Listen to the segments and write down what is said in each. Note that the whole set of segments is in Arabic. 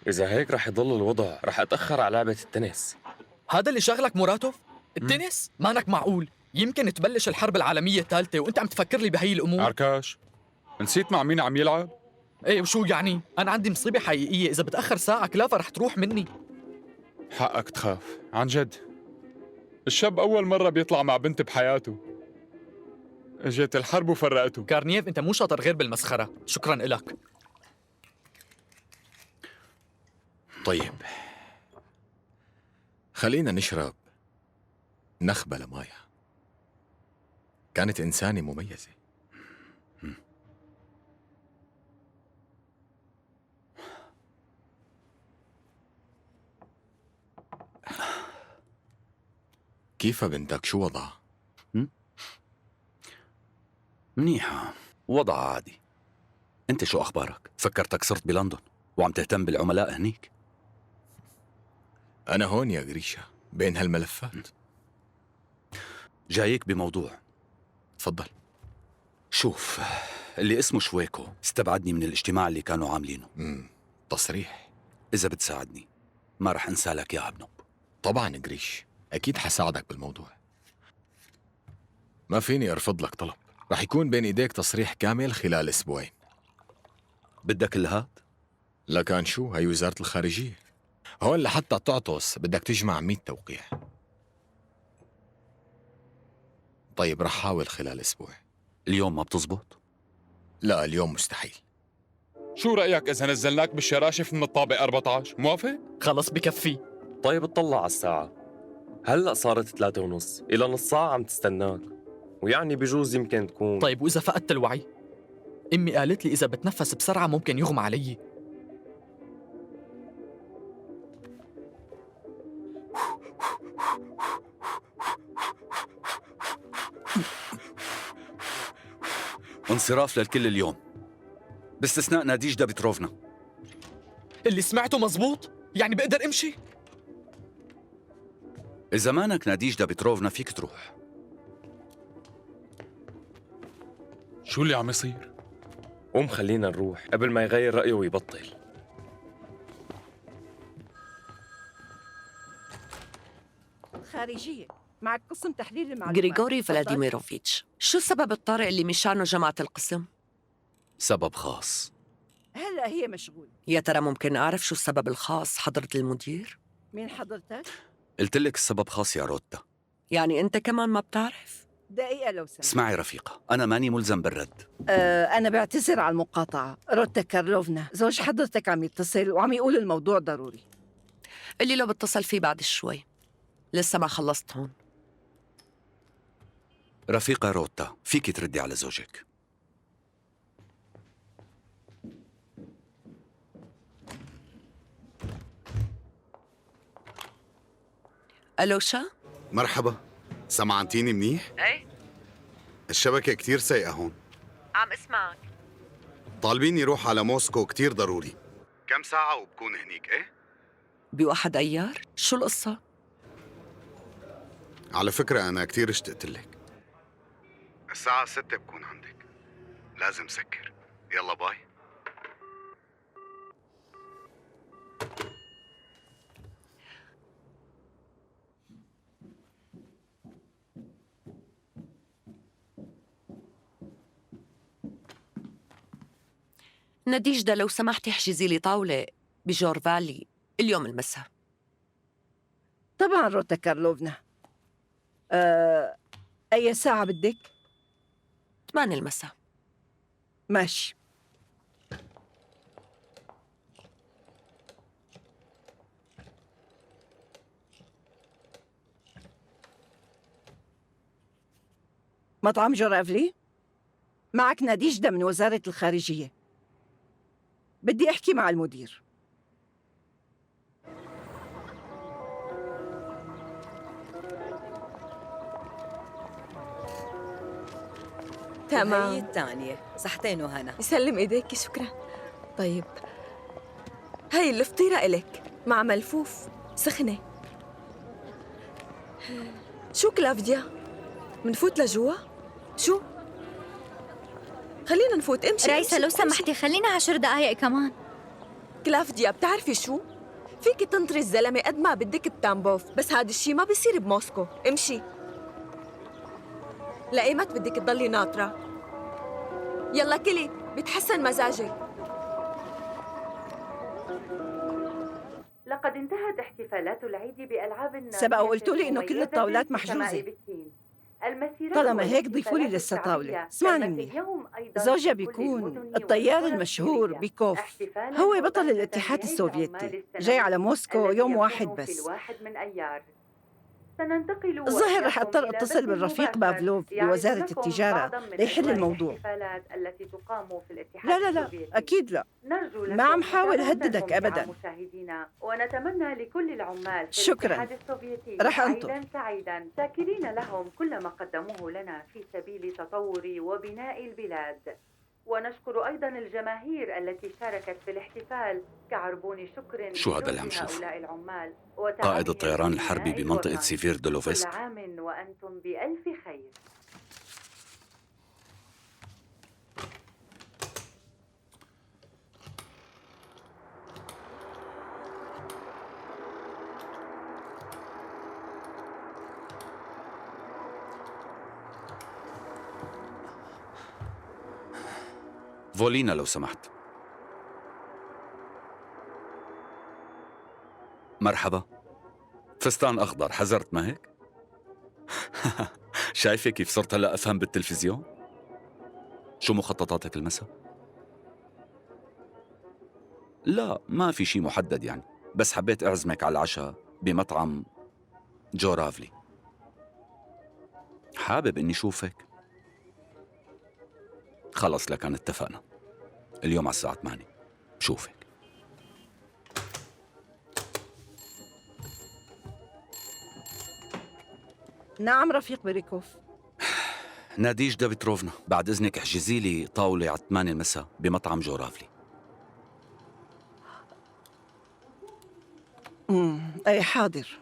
إذا هيك رح يضل الوضع، رح أتأخر على لعبة التنس. هذا اللي شغلك مراتوف؟ التنس؟ مانك معقول. يمكن تبلش الحرب العالمية الثالثة وانت عم تفكر لي بهي الأمور. عركاش، نسيت مع مين عم يلعب؟ ايه وشو يعني؟ أنا عندي مصيبة حقيقية، إذا بتأخر ساعة كلافة رح تروح مني. حقك تخاف، عن جد. الشاب أول مرة بيطلع مع بنت بحياته، اجت الحرب وفرقته. كارنييف أنت مو شاطر غير بالمسخرة، شكراً إلك. طيب، خلينا نشرب نخبة لمايا. كانت إنسانة مميزة. كيف بنتك؟ شو وضعها؟ منيحة، وضع عادي. انت شو اخبارك؟ فكرتك صرت بلندن وعم تهتم بالعملاء هنيك. أنا هون يا غريشة بين هالملفات. جايك بموضوع. تفضل. شوف، اللي اسمه شويكو استبعدني من الاجتماع اللي كانوا عاملينه. تصريح. اذا بتساعدني ما رح انسى لك يا ابنب. طبعا غريش، أكيد حساعدك بالموضوع. ما فيني أرفض لك طلب. رح يكون بين إيديك تصريح كامل خلال أسبوعين. بدك الهاد؟ لكان شو؟ هي وزارة الخارجية. هون لحتى تعطس بدك تجمع 100 توقيع. طيب رح حاول خلال أسبوع. اليوم ما بتزبط؟ لا، اليوم مستحيل. شو رأيك إذا نزلناك بالشراشف من الطابق 14؟ موافق؟ خلص بكفي. طيب اطلع على الساعة، هلأ صارت 3:30، إلى نص ساعة عم تستناك، ويعني بجوز يمكن تكون. طيب وإذا فقدت الوعي؟ أمي قالت لي إذا بتنفس بسرعة ممكن يغمى علي. انصراف للكل اليوم باستثناء ناديجدا بتروفنا. اللي سمعته مزبوط؟ يعني بقدر أمشي؟ إذا مانك ناديجدا بتروفنا فيك تروح. شو اللي عم يصير؟ قوم خلينا نروح قبل ما يغير رأيه ويبطل. خارجية معك قسم تحليل المعلومات. غريغوري فلاديميروفيتش، شو السبب الطارئ اللي مشانه جمعت القسم؟ سبب خاص. هلأ هي مشغولة. يا ترى ممكن أعرف شو السبب الخاص حضرة المدير؟ مين حضرتك؟ قلت لك السبب خاص يا روتا. يعني أنت كمان ما بتعرف؟ دقيقة لو سمحت. اسمعي رفيقة، أنا ماني ملزم بالرد. أنا بعتذر على المقاطعة. روتا كارلوفنا زوج حضرتك عم يتصل وعم يقول الموضوع ضروري. اللي لو بتصل فيه بعد شوي، لسه ما خلصت هون. رفيقة روتا، فيك تردي على زوجك. ألوشا؟ مرحبا، سمعتيني منيح؟ ايه الشبكة كتير سيئة هون. عم اسمعك. طالبيني روح على موسكو كتير ضروري. كم ساعة وبكون هنيك ايه؟ بواحد أيار؟ شو القصة؟ على فكرة أنا كتير اشتقت لك. الساعة 6 بكون عندك. لازم سكر. يلا باي. ناديجدا لو سمحتي احجزي لي طاولة بجور فالي اليوم المساء. طبعا روتا كارلوفنا. أي ساعة بدك؟ 8 المساء. ماشي. مطعم جورافلي؟ معك ناديجدا من وزارة الخارجية. بدي أحكي مع المدير. تمام. هي الثانية صحتين وهنا. يسلم ايديك، شكرا. طيب هاي الفطيرة إلك مع ملفوف سخنة. شو كلافديا؟ منفوت لجوا؟ شو؟ خلينا نفوت، امشي رئيسة امشي لو سمحتي خلينا 10 دقايق كمان. كلافديا بتعرفي شو؟ فيك تنطري الزلمة قد ما بدك بتامبوف، بس هذا الشي ما بيصير بموسكو. امشي. لأيمت بدك تضلي ناطرة؟ يلا كلي، بتحسن مزاجك. لقد انتهت احتفالات العيد بألعاب سبق وقلتوا لي إنه كل الطاولات محجوزة. طالما هيك ضيفوا لي لسه طاولة. اسمعني منيح، زوجها بيكون الطيار المشهور بيكوف، هو بطل الاتحاد السوفيتي، جاي على موسكو يوم واحد بس. الظاهر رح اضطر اتصل بالرفيق بافلوف بوزارة التجارة ليحل الموضوع. لا أكيد لا، ما عم حاول هددك أبداً. ونتمنى لكل العمال في شكراً. الاتحاد السوفيتي رح أنطر. عيداً سعيداً، شاكرين لهم كل ما قدموه لنا في سبيل تطور وبناء البلاد. ونشكر أيضاً الجماهير التي شاركت في الاحتفال كعربون شكر شو هذا اللي عم لجهد شوفه؟ هؤلاء العمال قائد الطيران الحربي بمنطقة سيفيردولوفسك. كل عام وأنتم بألف خير. فولينا لو سمحت. مرحبا. فستان أخضر، حذرت ما هيك؟ شايفة كيف صرت هلأ أفهم بالتلفزيون؟ شو مخططاتك المساء؟ لا ما في شي محدد يعني، بس حبيت أعزمك على العشاء بمطعم جورافلي. حابب إني شوفك. خلص لكن اتفقنا، اليوم على الساعة 8 بشوفك. نعم رفيق بيريكوف. ناديجدا بتروفنا، بعد إذنك احجزي لي طاولة على 8 المساء بمطعم جورافلي. أي حاضر.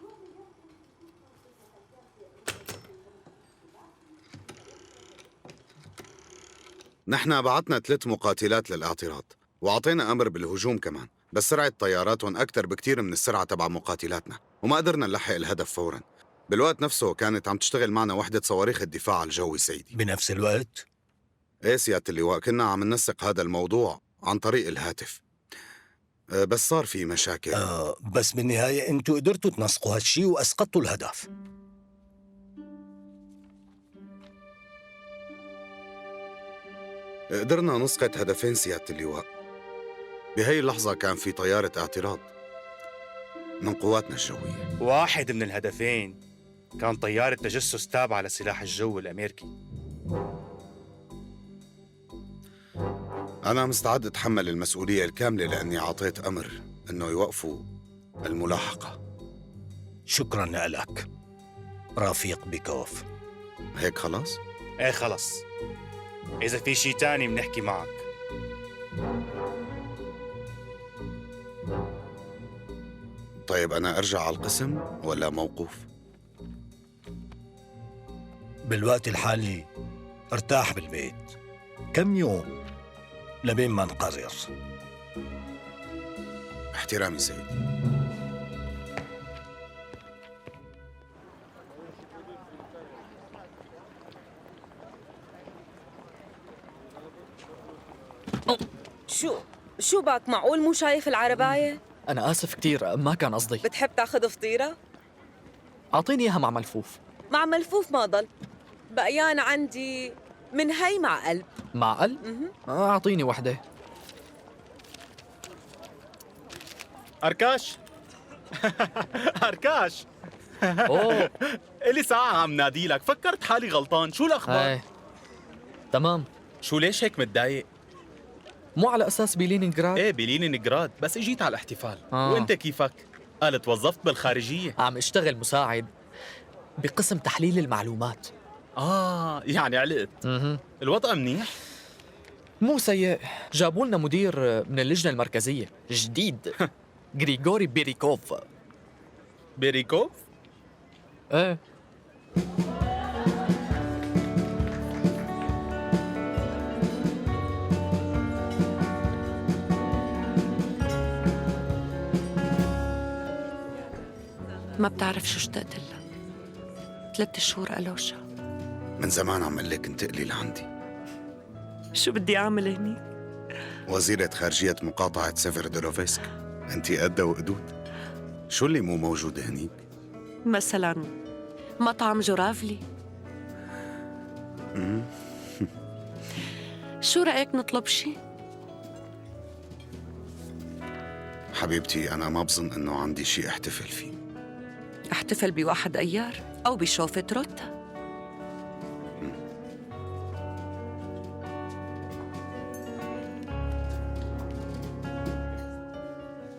نحن بعتنا 3 مقاتلات للاعتراض، وعطينا أمر بالهجوم كمان، بس سرعة طياراتهم أكتر بكتير من السرعة تبع مقاتلاتنا، وما قدرنا نلحق الهدف فوراً. بالوقت نفسه كانت عم تشتغل معنا وحدة صواريخ الدفاع الجوي سيدي. بنفس الوقت؟ ايه سيادة اللواء، كنا عم ننسق هذا الموضوع عن طريق الهاتف، بس صار في مشاكل. بس بالنهاية انتوا قدرتوا تنسقوا هالشي واسقطتوا الهدف. قدرنا نسقط هدفين سيادة اللواء. بهي اللحظة كان في طيارة اعتراض من قواتنا الجوية. واحد من الهدفين كان طيارة تجسس تابعة لسلاح الجو الأمريكي. أنا مستعد أتحمل المسؤولية الكاملة لأني عطيت أمر إنه يوقفوا الملاحقة. شكراً لك رفيق بيكوف. هيك خلاص؟ ايه خلص، إذا في شي تاني بنحكي معك. طيب أنا أرجع على القسم ولا موقوف؟ بالوقت الحالي ارتاح بالبيت كم يوم لبين ما نقرر. احترامي سيدي. شو باك، معقول مو شايف العرباية؟ أنا آسف كتير، ما كان قصدي. بتحب تاخذ فطيرة؟ أعطيني إياها مع ملفوف. مع ملفوف ما ضل، بقيان عندي من هي مع قلب. مع قلب؟ أعطيني وحدة. أركاش. أركاش. أوه. إلي ساعة عم ناديلك، فكرت حالي غلطان، شو الأخبار؟ ايه تمام. شو ليش هيك متضايق؟ مو على أساس بلينينغراد؟ ايه بلينينغراد، بس اجيت على الاحتفال. وانت كيفك؟ قال توظفت بالخارجية. عم اشتغل مساعد بقسم تحليل المعلومات. يعني علقت. الوضع منيح؟ مو سيء، جابوا لنا مدير من اللجنة المركزية جديد. غريغوري بيريكوف. بيريكوف؟ ايه. ما بتعرف شو اشتقت لها. 3 شهور ألوشا. من زمان عم لك انتقلي لعندي. شو بدي أعمل هني؟ وزيرة خارجية مقاطعة سيفردولوفسك، أنت قدها وقدود. شو اللي مو موجود هنيك؟ مثلا مطعم جرافلي. شو رأيك نطلب شي؟ حبيبتي أنا ما بظن إنه عندي شيء أحتفل فيه. احتفل بواحد أيار أو بشوفة روتا.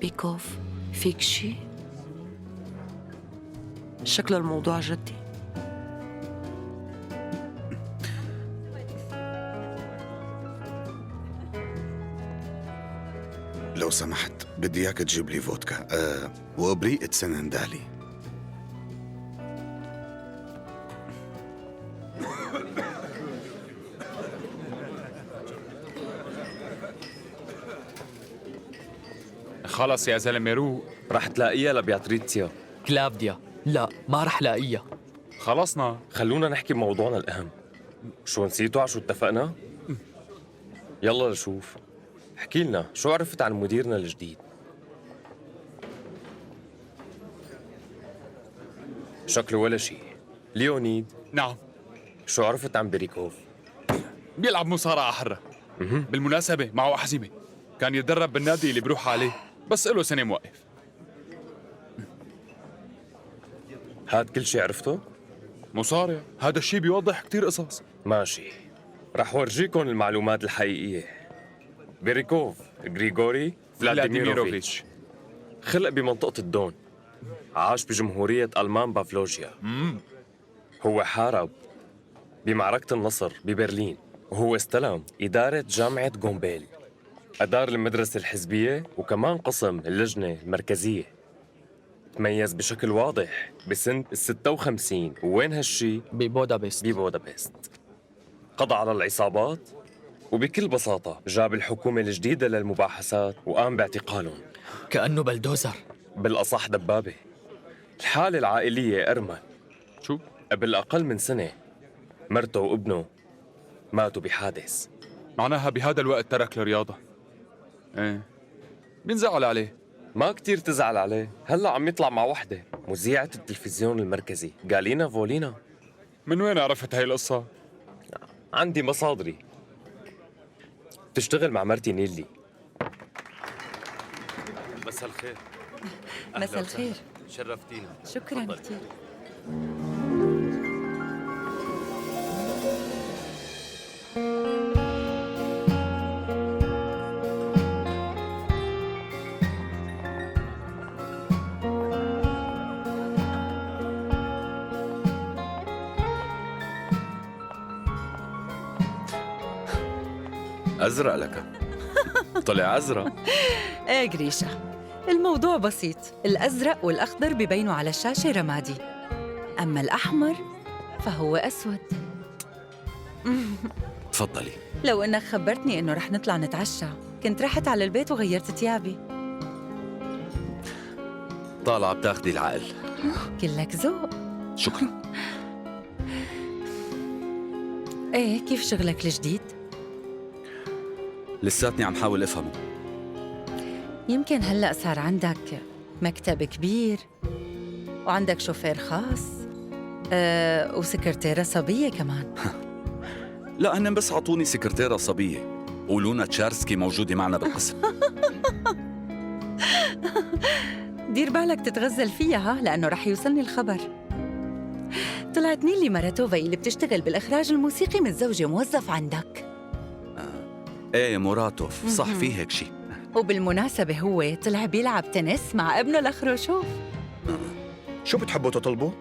بيكوف، فيك شي؟ شكله الموضوع جدي. لو سمحت بدي إياك تجيب لي فودكا وإبريق سنندالي. خلص يا زلمة روق. رح تلاقيها لبياتريتسيا. كلافديا. لا، ما رح لاقيها. خلصنا. خلونا نحكي بموضوعنا الأهم. شو نسيتوا على شو اتفقنا؟ يلا نشوف. احكي لنا شو عرفت عن مديرنا الجديد؟ شكله ولا شيء. ليونيد. نعم. شو عرفت عن بيريكوف؟ بيلعب مصارعة حرة. بالمناسبة معه أحزمة، كان يتدرب بالنادي اللي بروح عليه، بس له سنة موقف. هاد كل شيء عرفته؟ مصارع، هذا الشيء بيوضح كتير قصص. ماشي، رح ورجيكم المعلومات الحقيقية. بيريكوف غريغوري فلاديميروفيتش خلق بمنطقة الدون، عاش بجمهورية ألمان بافلوجيا. هو حارب بمعركة النصر ببرلين، وهو استلم إدارة جامعة غومبيل، أدار المدرسة الحزبية وكمان قسم اللجنة المركزية. تميز بشكل واضح بسنة ال56. وين هالشي؟ ببودابست. قضى على العصابات وبكل بساطة جاب الحكومة الجديدة للمباحثات وقام باعتقالهم. كأنه بلدوزر. بالأصح دبابة. الحالة العائلية أرمل. شو؟ قبل أقل من سنة مرته وابنه ماتوا بحادث. معناها بهذا الوقت ترك الرياضة. ايه بينزعل عليه. ما كتير تزعل عليه، هلأ عم يطلع مع وحدة مذيعة التلفزيون المركزي، غالينا فولينا. من وين عرفت هاي القصة؟ عندي مصادري. بتشتغل مع مرتي نيلي. مساء الخير. مساء الخير. شرفتينا. شكرا كثير. أزرق لك. طلع أزرق. ايه جريشة، الموضوع بسيط. الأزرق والأخضر ببينوا على الشاشة رمادي، أما الأحمر فهو أسود. تفضلي. لو إنك خبرتني إنه رح نطلع نتعشى كنت رحت على البيت وغيرت ثيابي. طالعة بتاخدي العقل. كلك ذوق. شكرا. ايه كيف شغلك الجديد؟ لساتني عم حاول أفهمه. يمكن هلأ صار عندك مكتب كبير وعندك شوفير خاص وسكرتيرة صبية كمان. لا هن بس عطوني سكرتيرة صبية ولونا تشارسكي موجودة معنا بالقسم. دير بالك تتغزل فيها لأنه رح يوصلني الخبر. طلعت نيلي ماراتوفا اللي بتشتغل بالإخراج الموسيقي متزوجة موظف عندك. ايه موراتوف، صح في هيك شيء. وبالمناسبة هو طلع بيلعب تنس مع ابنه الأخروشوف. شو بتحبوا تطلبوا؟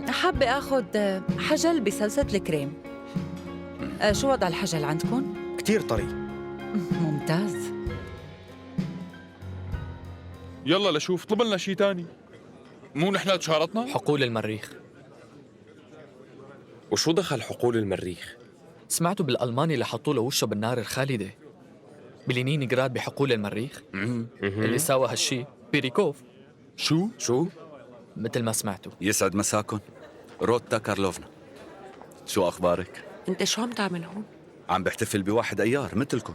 حابة آخذ حجل بصلصة الكريم. شو وضع الحجل عندكم؟ كتير طري. ممتاز. يلا لشوف طلب لنا شيء تاني. مو نحن تشارطنا؟ حقول المريخ. وشو دخل حقول المريخ؟ سمعتوا بالألماني اللي حطوا له وشه بالنار الخالدة بلينينغراد بحقول المريخ؟ اللي ساوى هالشي بيريكوف. شو؟ مثل ما سمعتوا. يسعد مساكن. روتا كارلوفنا، شو أخبارك؟ انت شو عم تعمل هون؟ عم بحتفل بواحد أيار مثلكم.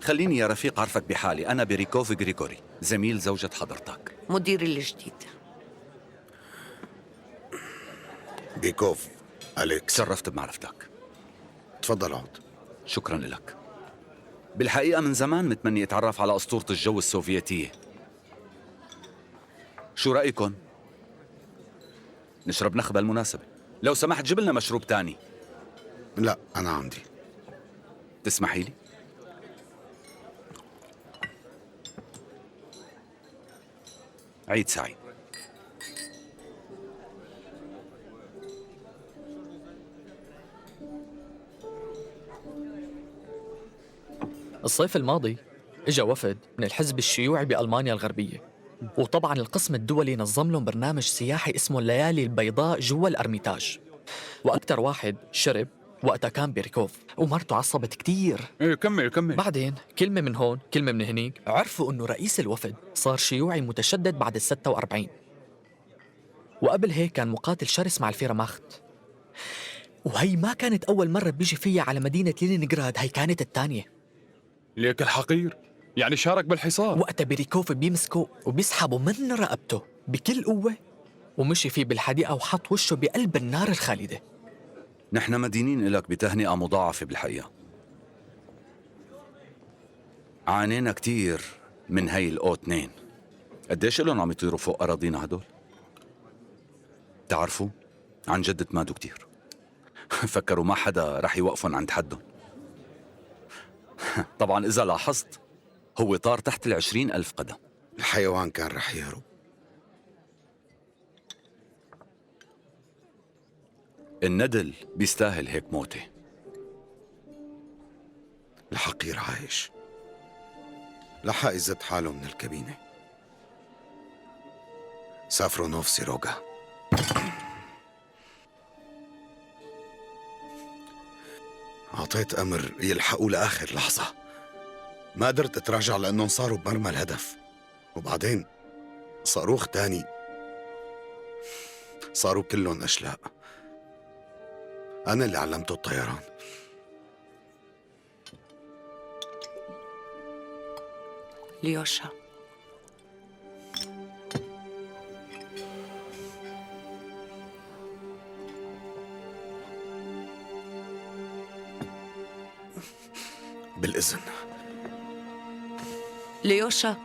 خليني يا رفيق أعرفك بحالي، أنا بيريكوف غريغوري، زميل زوجة حضرتك. مديري الجديد. بيكوف، أليكس. تشرفت بمعرفتك. تفضل اقعد. شكرا لك. بالحقيقة من زمان متمني أتعرف على أسطورة الجو السوفيتية. شو رأيكم؟ نشرب نخبة المناسبة. لو سمحت جيب لنا مشروب تاني. لا، أنا عندي. تسمحي لي؟ عيد سعيد. الصيف الماضي اجا وفد من الحزب الشيوعي بألمانيا الغربية، وطبعا القسم الدولي نظم لهم برنامج سياحي اسمه الليالي البيضاء جوا الأرميتاج. وأكتر واحد شرب وقتها كان بيريكوف، ومرته عصبت كتير. ايه كمل. بعدين كلمة من هون كلمة من هنيك عرفوا إنه رئيس الوفد صار شيوعي متشدد بعد ال46، وقبل هيك كان مقاتل شرس مع الفيرماخت. وهي ما كانت أول مرة بيجي فيها على مدينة لينينغراد، هي كانت الثانية. ليك الحقير، يعني شارك بالحصار. وقتها بيريكوف بيمسكه وبيسحبه من رقبته بكل قوة، ومشي فيه بالحديقة وحط وشه بقلب النار الخالدة. نحن مدينين لك بتهنئة مضاعفة بالحقيقة. عانينا كتير من هي الأو 2. قديش لهم عم يطيروا فوق أراضينا هدول؟ تعرفوا عن جد تمادوا كتير. فكروا ما حدا رح يوقفون عند حدهم. طبعا إذا لاحظت هو طار تحت 20,000 قدم. الحيوان كان رح يهرب. الندل بيستاهل هيك موته. الحقير عايش، لحق يزت حاله من الكابينة. سافروا نوف سيروغا. أعطيت أمر يلحقوا لآخر لحظة، ما قدرت أتراجع لأنهم صاروا بمرمى الهدف. وبعدين صاروخ تاني، صاروا كلهم أشلاء. أنا اللي علمته الطيران. ليوشا، بالإذن. ليوشا،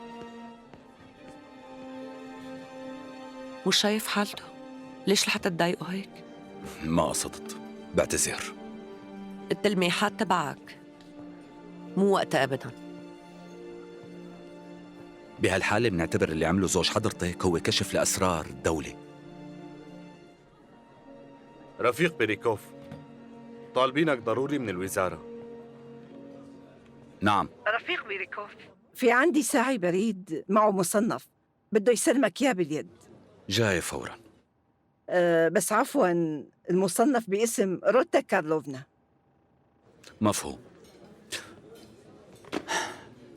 مش شايف حالته؟ ليش لحتى تضايقه هيك؟ ما قصدت، بعتذر. التلميحات تبعك مو وقتها أبداً. بهالحالة بنعتبر اللي عمله زوج حضرتك هو كشف لأسرار الدولة. رفيق بيريكوف، طالبينك ضروري من الوزارة. نعم. رفيق بيريكوف، في عندي ساعي بريد معه مصنف، بده يسلمك إياه باليد. جاي فوراً. بس عفواً، المصنف باسم روتا كارلوفنا. مفهوم.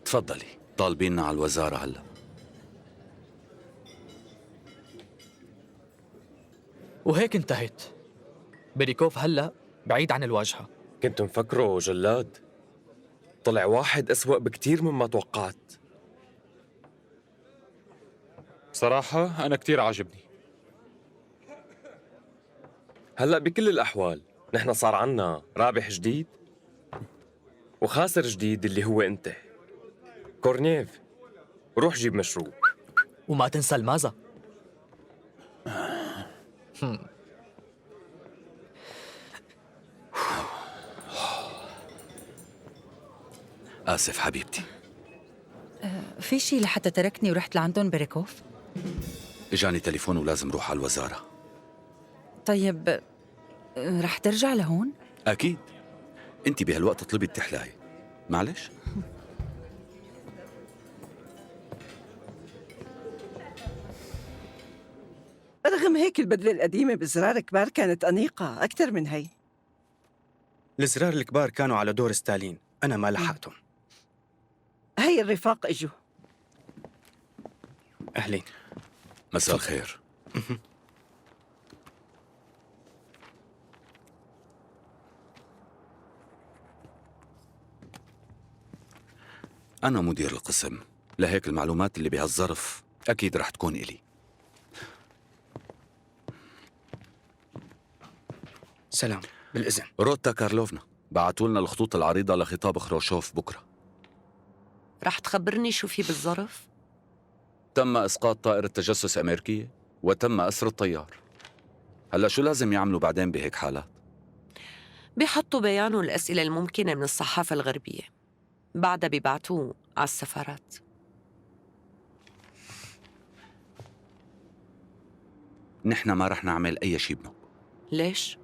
تفضلي، طالبيننا على الوزارة هلأ. وهيك انتهت. بيريكوف هلأ بعيد عن الواجهة. كنت مفكره جلاد، طلع واحد أسوأ بكتير مما توقعت. بصراحة أنا كتير عاجبني. هلأ بكل الأحوال نحن صار عنا رابح جديد وخاسر جديد اللي هو أنت. كورنيف، روح جيب مشروب. وما تنسى المازا. آسف حبيبتي. في شي لحتى تركني ورحت لعندهم بيريكوف؟ إجاني تليفون ولازم روح على الوزارة. طيب رح ترجع لهون؟ أكيد. أنت بهالوقت طلبي التحلاية، معلش. رغم هيك البدلة القديمة بزرار كبار كانت أنيقة أكثر من هي. الزرار الكبار كانوا على دور ستالين، أنا ما لحقتهم. هي الرفاق إجوا. أهلين. مساء الخير. أنا مدير القسم، لهيك المعلومات اللي بهالظرف أكيد رح تكون إلي. سلام، بالإذن. روتا كارلوفنا بعتوا لنا الخطوط العريضة لخطاب خروشوف بكرة. رح تخبرني شو في بالظرف؟ تم إسقاط طائرة تجسس أمريكية وتم أسر الطيار. هلا شو لازم يعملوا بعدين بهيك حالات؟ بيحطوا بيان والأسئلة الممكنة من الصحافة الغربية، بعدها بيبعتوه على السفارات. نحن ما رح نعمل أي شيء بنوب. ليش؟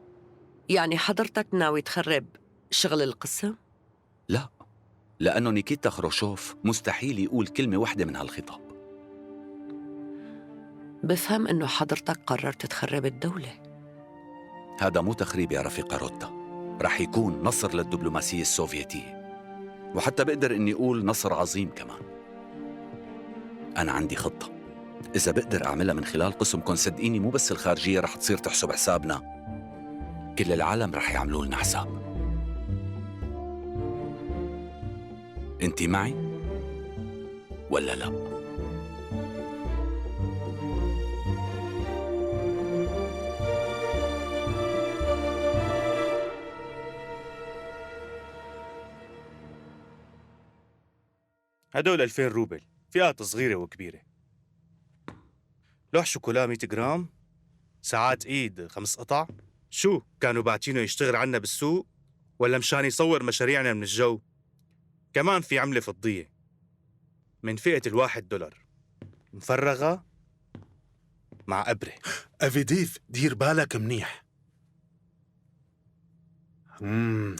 يعني حضرتك ناوي تخرب شغل القسم؟ لا، لأنه نيكيتا خروشوف مستحيل يقول كلمة واحدة من هالخطاب. بفهم إنه حضرتك قررت تخرب الدولة. هذا مو تخريب يا رفيقة روتا، رح يكون نصر للدبلوماسية السوفيتية، وحتى بقدر إني أقول نصر عظيم كمان. أنا عندي خطة، إذا بقدر أعملها من خلال قسمكم صدقيني مو بس الخارجية رح تصير تحسب حسابنا، كل العالم رح يعملوا لنا حساب. أنت معي ولا لا؟ هدول 2000 روبل، فئات صغيرة وكبيرة. لوح شوكولا 100 جرام، ساعات ايد 5 قطع. شو كانوا باعتينه يشتغل عنا بالسوق ولا مشان يصور مشاريعنا من الجو؟ كمان في عملة فضية من فئة $1 مفرغة مع أبرة. أفيديف دير بالك منيح.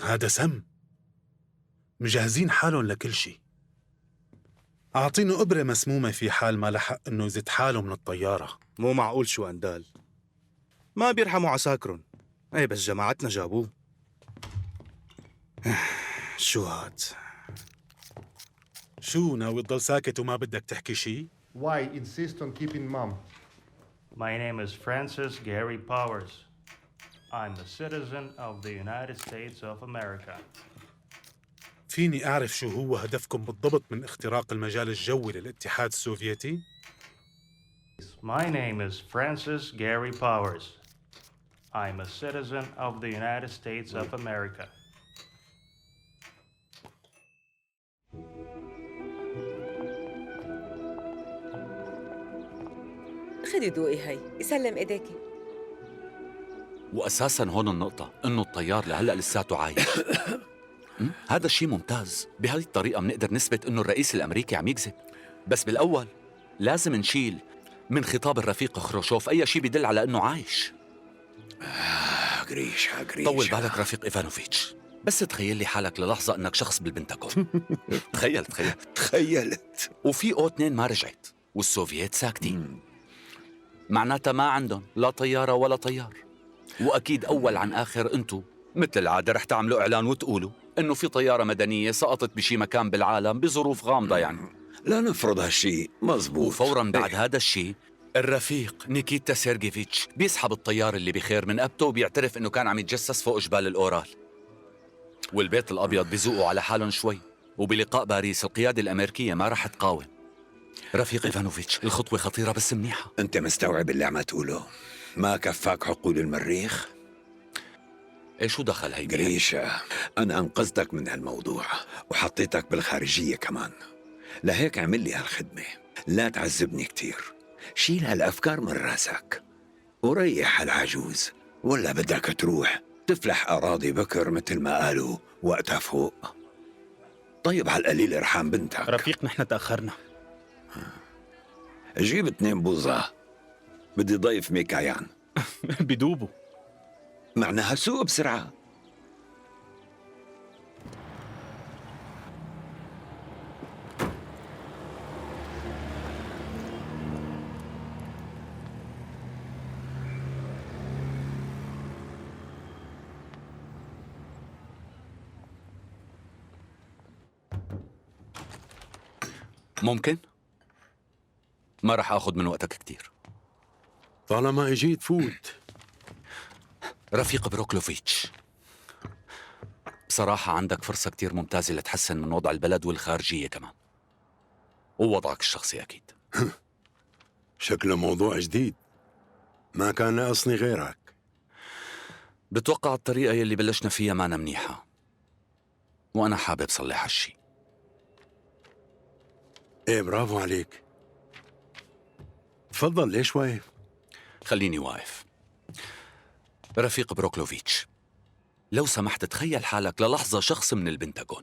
هذا سم. مجهزين حالهم لكل شي. أعطينه إبرة مسمومة في حال ما لحق إنه يزت حاله من الطيارة. مو معقول شو أندال، ما بيرحموا عساكرهم. ايه بس جماعتنا جابوه. شو هاد؟ شو ناوي تضل ساكت وما بدك تحكي شي؟ Why insist on keeping mum? My name is Francis Gary Powers. I'm a citizen of the United States of America. فيني أعرف شو هو هدفكم بالضبط من اختراق المجال الجوي للاتحاد السوفيتي؟ My name is Francis Gary Powers. I'm a citizen of the United States of America. خدي دوقي هي، يسلم ايديكي. وأساساً هون النقطة إنه الطيار لهلأ لساته عايش. هذا الشيء ممتاز، بهذه الطريقة بنقدر نثبت إنه الرئيس الأمريكي عم يكذب. بس بالأول لازم نشيل من خطاب الرفيق خروشوف أي شيء بيدل على إنه عايش. غريشة طول بالك رفيق إيفانوفيتش، بس تخيل لي حالك للحظة إنك شخص بالبنتاغون. تخيلت وفي O2 ما رجعت والسوفييت ساكتين. معناتها ما عندهم لا طيارة ولا طيار، وأكيد أول عن آخر أنتو مثل العادة رح تعملوا إعلان وتقولوا إنه في طيارة مدنية سقطت بشي مكان بالعالم بظروف غامضة يعني. لا نفرض هالشي مزبوط. وفوراً بعد هذا الشي الرفيق نيكيتا سيرجيفيتش بيسحب الطيار اللي بخير من أبته وبيعترف إنه كان عم يتجسس فوق جبال الأورال. والبيت الأبيض بيزوقوا على حالهم شوي، وبلقاء باريس القيادة الأمريكية ما رح تقاوم. رفيق إيفانوفيتش الخطوة خطيرة بس منيحة. أنت مستوعب اللي عم تقوله؟ ما كفاك حقول المريخ؟ إيه شو دخل هي؟ غريشة، أنا أنقذتك من هالموضوع وحطيتك بالخارجية كمان، لهيك عمل لي هالخدمة. لا تعذبني كتير، شيل هالأفكار من راسك وريح هالعجوز، ولا بدك تروح تفلح أراضي بكر مثل ما قالوا وقتها فوق؟ طيب على القليل ارحم بنتك. رفيق نحن تأخرنا. جيب 2 بوظة، بدي ضيف ميكايان. بدوبوا. معناها سوق بسرعة. ممكن؟ ما رح آخذ من وقتك كتير. طالما اجيت فوت. رفيق بروكلوفيتش، بصراحة عندك فرصة كتير ممتازة لتحسن من وضع البلد والخارجية كمان، ووضعك الشخصي أكيد. شكله موضوع جديد، ما كان ناقصني غيرك. بتوقع الطريقة يلي بلشنا فيها مانا منيحة، وأنا حابب صلح هالشي. ايه برافو عليك. تفضل، ليش واقف؟ خليني واقف. رفيق بروكلوفيتش، لو سمحت تخيل حالك للحظة شخص من البنتاغون.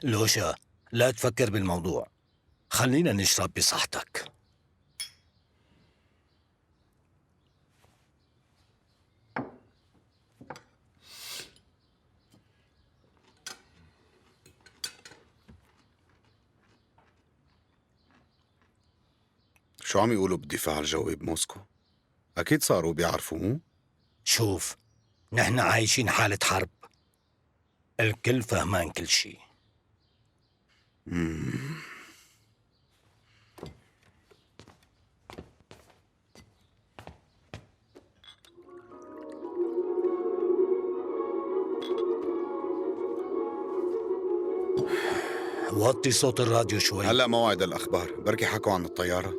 لوشا، لا تفكر بالموضوع، خلينا نشرب بصحتك. شو عم يقولوا بالدفاع الجوي بموسكو؟ أكيد صاروا بيعرفوا، مو؟ شوف، نحن عايشين حالة حرب، الكل فهمان كل شيء. وطي صوت الراديو شوي. هلأ موعد الأخبار، بركي حكوا عن الطيارة.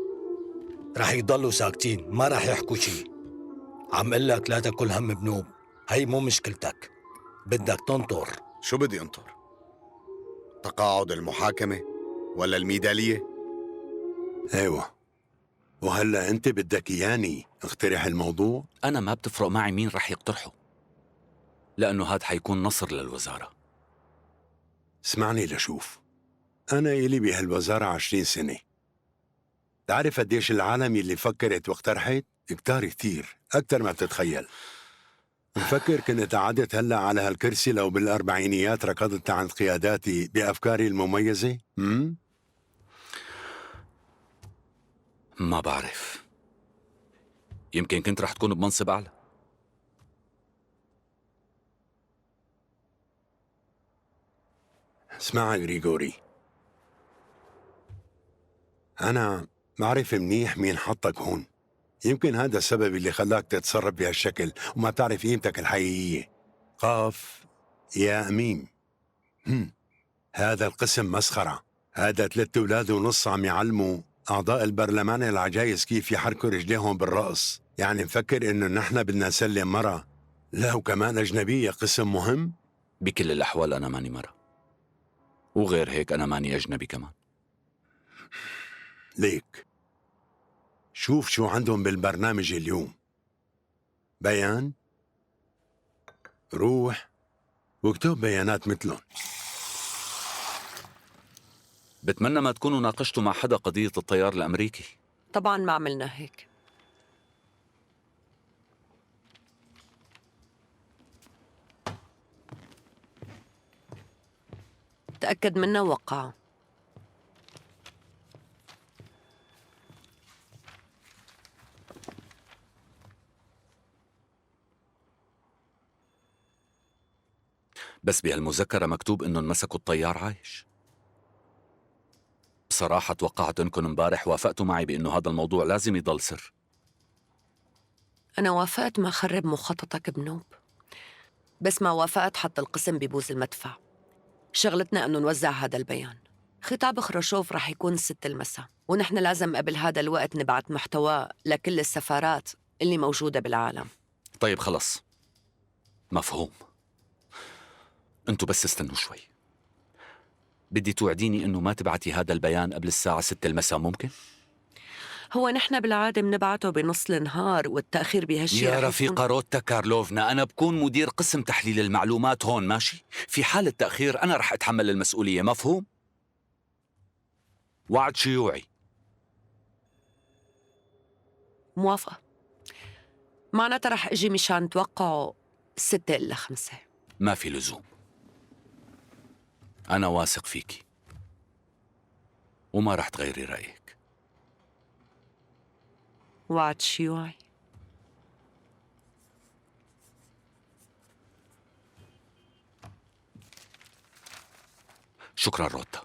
رح يضلوا ساكتين، ما رح يحكوا شيء. عم قل لك لا تاكل هم بنوب، هي مو مشكلتك، بدك تنطر. شو بدي انطر؟ تقاعد المحاكمة ولا الميدالية؟ ايوه، وهلا انت بدك اياني اقترح الموضوع؟ أنا ما بتفرق معي مين رح يقترحه، لأنه هاد حيكون نصر للوزارة. اسمعني لشوف، أنا إلي بهالوزارة 20 سنة. تعرف قديش العالم يلي فكرت واقترحت؟ كتير، أكتر ما بتتخيل. مفكر كنت قعدت هلا على هالكرسي لو بالأربعينيات ركضت عند قياداتي بأفكاري المميزة؟ ما بعرف، يمكن كنت رح تكون بمنصب أعلى. اسمع غريغوري، أنا بعرف منيح مين حطك هون. يمكن هذا السبب اللي خلاك تتصرف بهالشكل وما تعرف قيمتك الحقيقية. قاف يا أميم. هذا القسم مسخرة. هذا 3 أولاد ونص عم يعلموا أعضاء البرلمان العجايز كيف يحركوا رجليهم بالرقص. يعني مفكر إنه نحن بدنا نسلم مرة، لا وكمان أجنبية، قسم مهم؟ بكل الأحوال أنا ماني مرة، وغير هيك أنا ماني أجنبي كمان. ليك شوف شو عندهم بالبرنامج اليوم. بيان، روح واكتب بيانات مثلهم. بتمنى ما تكونوا ناقشتوا مع حدا قضية الطيار الأمريكي. طبعاً ما عملنا هيك. تأكد منها ووقعها. بس بهالمذكرة مكتوب إنه انمسكوا الطيار عايش. بصراحة توقعت إنكم امبارح وافقتوا معي بإنه هذا الموضوع لازم يضل سر. أنا وافقت ما خرب مخططك بنوب، بس ما وافقت حط القسم ببوز المدفع. شغلتنا إنه نوزع هذا البيان. خطاب خروشوف رح يكون 6 المساء، ونحن لازم قبل هذا الوقت نبعت محتواه لكل السفارات اللي موجودة بالعالم. طيب خلص، مفهوم. انتوا بس استنوا شوي. بدي توعديني انه ما تبعتي هذا البيان قبل الساعة 6 المساء، ممكن؟ هو نحن بالعادة بنبعته بنص النهار، والتأخير بهالشي يا رفيقة روتا كارلوفنا، أنا بكون مدير قسم تحليل المعلومات هون، ماشي؟ في حالة تأخير أنا رح أتحمل المسؤولية، مفهوم؟ وعد شيوعي. موافقة. معناتها رح أجي مشان توقعه 6 إلا 5. ما في لزوم، أنا واثق فيكي وما رح تغيري رأيك. وعد شيوعي. شكرا روتا.